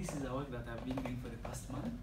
this is a work that I've been doing for the past month,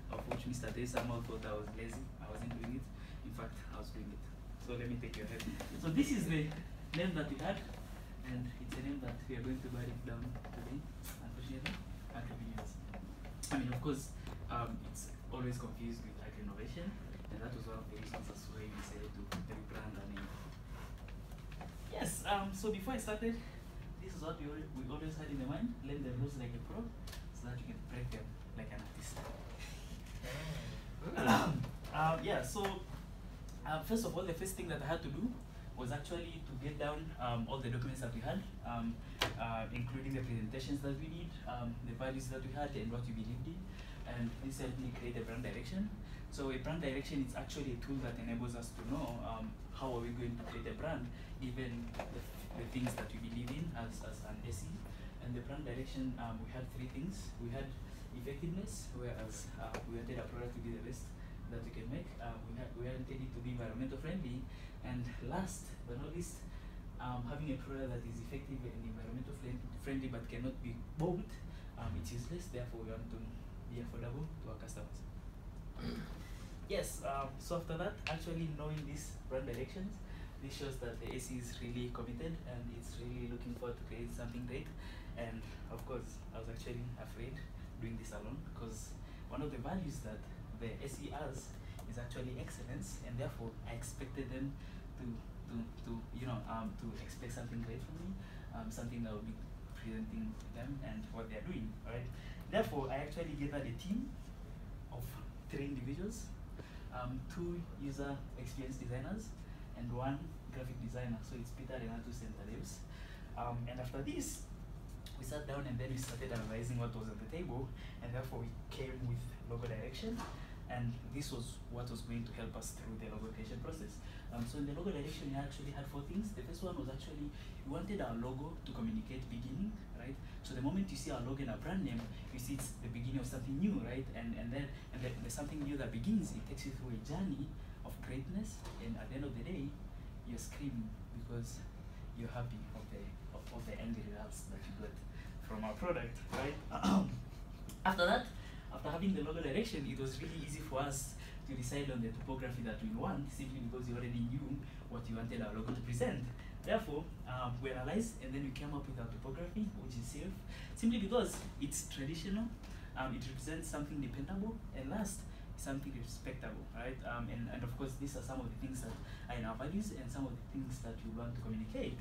of which Mr. Day somehow thought I was lazy. I wasn't doing it. In fact, I was doing it. So let me take your head. So this is the name that we had, and it's a name that we are going to write it down today, unfortunately. Agri-Business. I mean, of course, it's always confused with agri-innovation, and that was one of the reasons as why we decided to rebrand our name. Yes, so before I started, this is what we always had in the mind: learn the rules like a pro, so that you can break them like an artist. Yeah, so first of all, the first thing that I had to do was actually to get down all the documents that we had, including the presentations that we did, the values that we had, and what we believed in. And this helped me create a brand direction. So a brand direction is actually a tool that enables us to know how are we going to create a brand, even the things that we believe in as an SE. And the brand direction, we had three things. We had effectiveness, whereas we wanted our product to be the best that we can make. We wanted it to be environmental friendly. And last but not least, having a product that is effective and environmental friendly but cannot be bought, it's useless. Therefore, we want to be affordable to our customers. Yes, so after that, actually knowing these brand directions, this shows that the SE is really committed and it's really looking forward to create something great. And of course, I was actually afraid doing this alone, because one of the values that the SE has is actually excellence, and therefore I expected them to expect something great from me, something that will be presenting them and what they are doing. Right? Therefore, I actually gathered a team of 3 individuals, 2 user experience designers, and 1 graphic designer. So it's Peter, Renato, and Tadeus. And after this, we sat down and then we started analyzing what was on the table, and therefore we came with logo direction, and this was what was going to help us through the logo creation process. So in the logo direction, we actually had 4 things. The first one was actually, we wanted our logo to communicate beginning, right? So the moment you see our logo and our brand name, you see it's the beginning of something new, right? And then there's something new that begins. It takes you through a journey of greatness, and at the end of the day, you're screaming because you're happy of the end results that you got from our product, right? After that, after having the logo direction, it was really easy for us to decide on the typography that we want, simply because we already knew what you wanted our logo to present. Therefore, we analyzed and then we came up with our typography, which is safe, simply because it's traditional, it represents something dependable, and last, something respectable, right? And of course, these are some of the things that are in our values and some of the things that we want to communicate.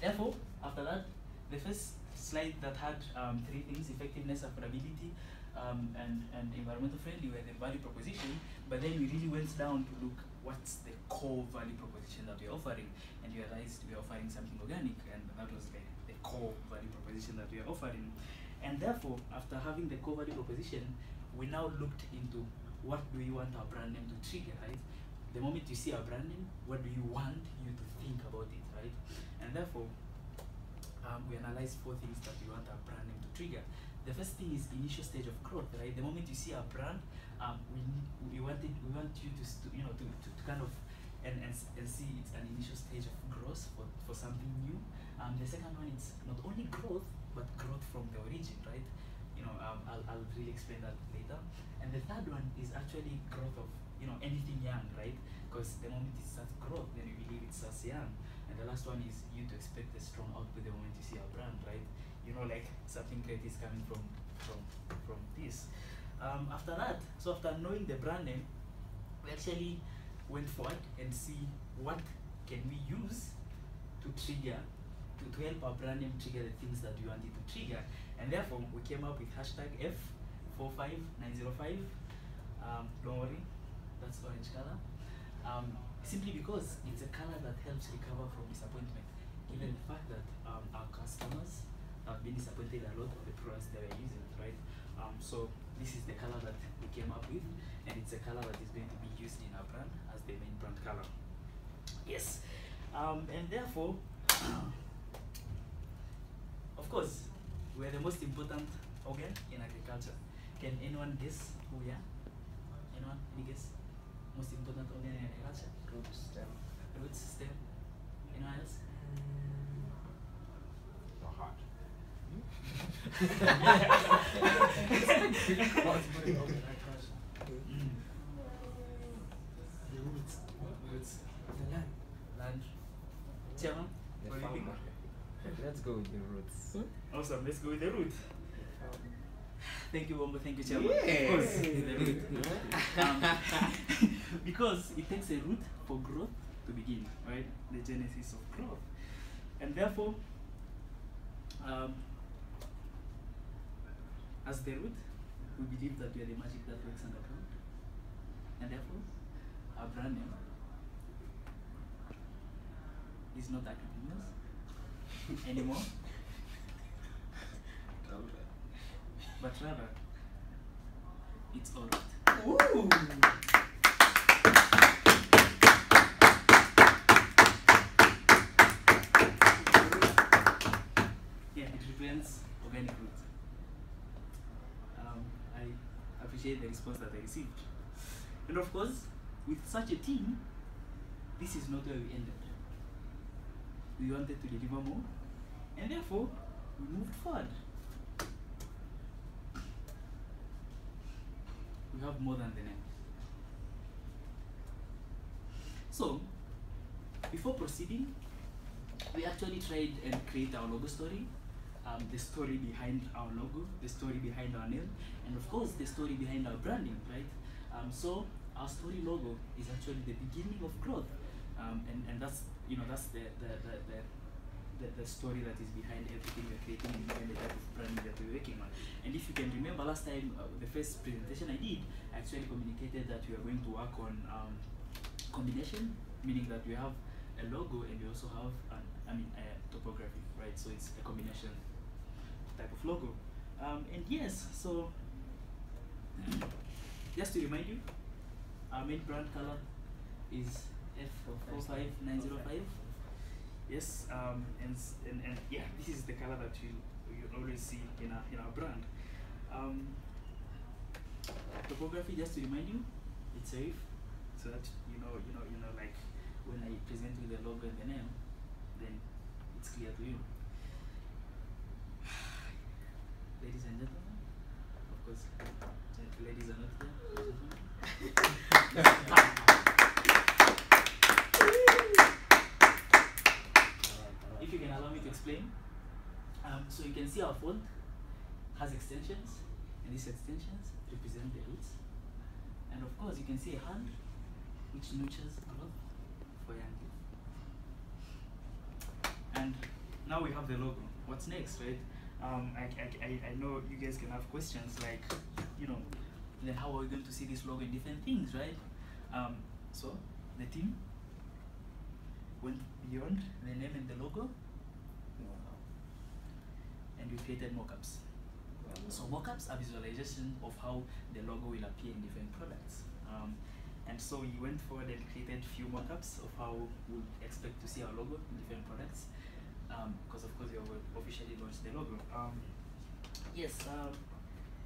Therefore, after that, the first slide that had 3 things: effectiveness, affordability, and environmental friendly, were the value proposition. But then we really went down to look what's the core value proposition that we're offering, and we realized we're offering something organic, and that was the core value proposition that we are offering. And therefore, after having the core value proposition, we now looked into what do we want our brand name to trigger, right? The moment you see our brand name, what do you want you to think about it, right? And therefore, we analyzed 4 things that we want our brand name to trigger. The first thing is initial stage of growth, right? The moment you see our brand, we want you to kind of and see it's an initial stage of growth for something new. The second one is not only growth, but growth from the origin, right? I'll really explain that later. And the third one is actually growth of anything young, right? Because the moment it starts growth, then we believe it starts young. And the last one is you to expect a strong output the moment you see our brand, right? Like something great is coming from this. After that, so after knowing the brand name, we actually went forward and see what can we use to trigger, to help our brand name trigger the things that we want it to trigger. And therefore, we came up with hashtag F45905. Don't worry, that's orange color. Simply because it's a color that helps recover from disappointment, given the fact that our customers have been disappointed a lot of the products they were using, right? So this is the color that we came up with, and it's a color that is going to be used in our brand as the main brand color. Yes, and therefore, of course, we're the most important organ in agriculture. Can anyone guess who we are? Anyone? Any guess? Most important organ in agriculture? Root stem. Roots, stem. Anyone else? The heart. The roots. The land. Land. Chairman, The what do you think? farmer. Let's go with the roots. Awesome, let's go with the root. Thank you, Bombo. Thank you, Chairman. Yes. Of course, the root. Because it takes a root for growth to begin, right? The genesis of growth. And therefore, as the root, we believe that we are the magic that works underground. And therefore, our brand name is not academics anymore, but rather, it's all right. Ooh. Yeah, it represents organic roots. I appreciate the response that I received. And of course, with such a team, this is not where we ended. We wanted to deliver more, and therefore, we moved forward. We have more than the name. So, before proceeding, we actually tried and create our logo story, the story behind our logo, the story behind our name, and of course the story behind our branding, right? So our story logo is actually the beginning of growth, and that's that's the story that is behind everything we're creating and behind the type of branding that we're working on. And if you can remember last time, the first presentation I did, I actually communicated that we are going to work on combination, meaning that we have a logo and we also have a topography, right? So it's a combination type of logo. And yes, so just to remind you, our main brand color is F45905. Yes, and yeah, this is the color that you always see in our brand. Topography, just to remind you, it's safe, so that you know, like when I present you the logo and the name, then it's clear to you. Ladies and gentlemen, of course, ladies are not here. If you can allow me to explain, so you can see our font has extensions, and these extensions represent the roots. And of course, you can see a hand which nurtures growth for young people. And now we have the logo. What's next, right? I know you guys can have questions like, then how are we going to see this logo in different things, right? So the team went beyond the name and the logo, and we created mockups. So mockups are visualization of how the logo will appear in different products. And so we went forward and created few mockups of how we expect to see our logo in different products. Because of course we have officially launched the logo.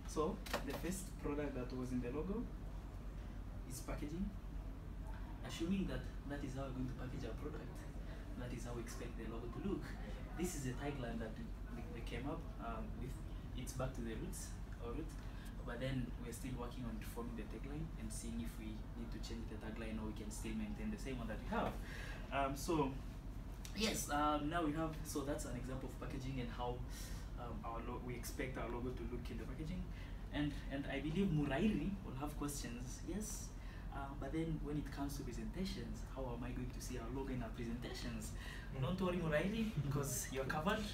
So the first product that was in the logo is packaging. Assuming that that is how we're going to package our product, that is how we expect the logo to look. This is a tagline that we came up with. It's back to the roots, but then we're still working on forming the tagline and seeing if we need to change the tagline or we can still maintain the same one that we have. Now we have, so that's an example of packaging and how we expect our logo to look in the packaging. And I believe Murairi will have questions, yes. But then when it comes to presentations, how am I going to see our logo in our presentations? Don't worry, Murairi, because you're covered.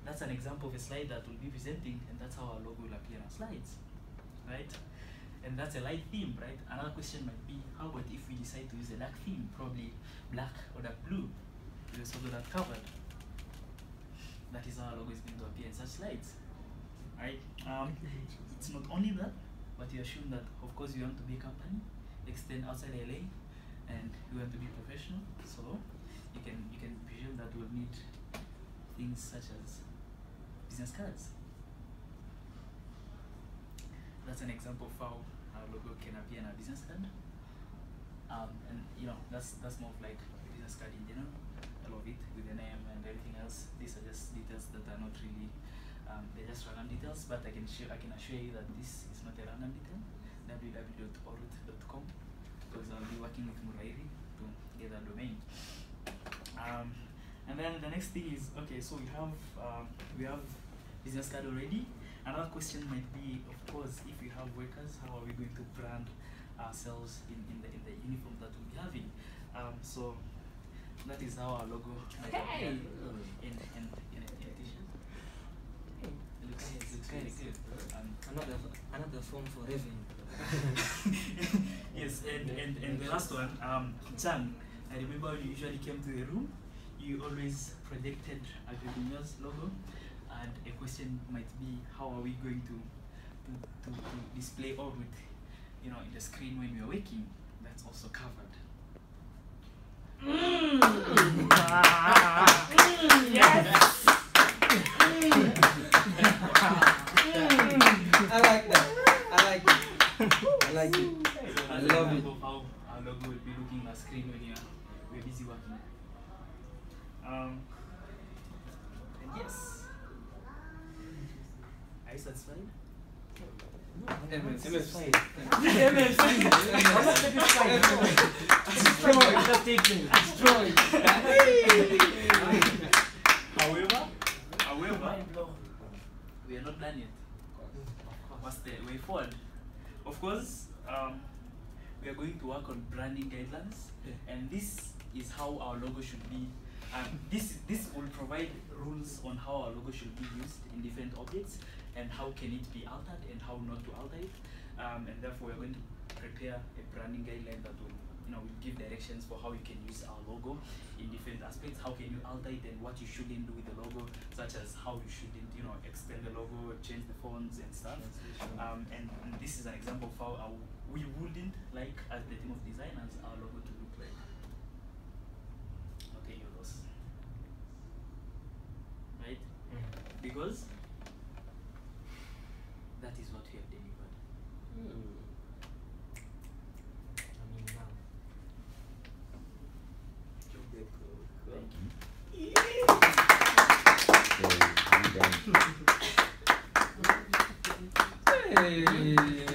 That's an example of a slide that we'll be presenting, and that's how our logo will appear on slides, right? And that's a light theme, right? Another question might be, how about if we decide to use a dark theme, probably black or dark blue? We also do that covered. That is how our logo is going to appear in such slides, right? It's not only that, but you assume that, of course, you want to be a company, extend outside LA, and you want to be professional. So you can presume that we'll need things such as business cards. That's an example of how our logo can appear in a business card. And that's more of like a business card in general. A title of it with the name and everything else. These are just details that are not really, they're just random details, but I can assure you that this is not a random detail. www.orut.com, because I'll be working with Murairi to get that domain. And then the next thing is, okay, so we have business card already. Another question might be, of course, if we have workers, how are we going to brand ourselves in the uniform that we'll be having? So that is how our logo might appear in a t-shirt. It looks very good. Another form for revenue. Yes, and the last one, Chan, I remember when you usually came to the room, you always projected Agribusiness logo, and a question might be, how are we going to display all with, in the screen when we are working? That's also covered. Yes. I like that. I like it. I like it. So I that's love an it. example of how our logo will be looking on the screen when we're busy working. And yes. Are you satisfied? MS fine. MS fine. I'm not satisfied. Destroy. However, we are not done yet. What's the way forward? Of course, we are going to work on branding guidelines, and this is how our logo should be. This will provide rules on how our logo should be used in different objects, and how can it be altered and how not to alter it. And therefore, we are going to prepare a branding guideline that will will give directions for how you can use our logo in different aspects. How can you alter it, and what you shouldn't do with the logo, such as how you shouldn't extend the logo, change the fonts and stuff. And this is an example of how we wouldn't like, as the team of designers, our logo to look like. Okay, Euros. Right? Because that is what we have delivered. Hey.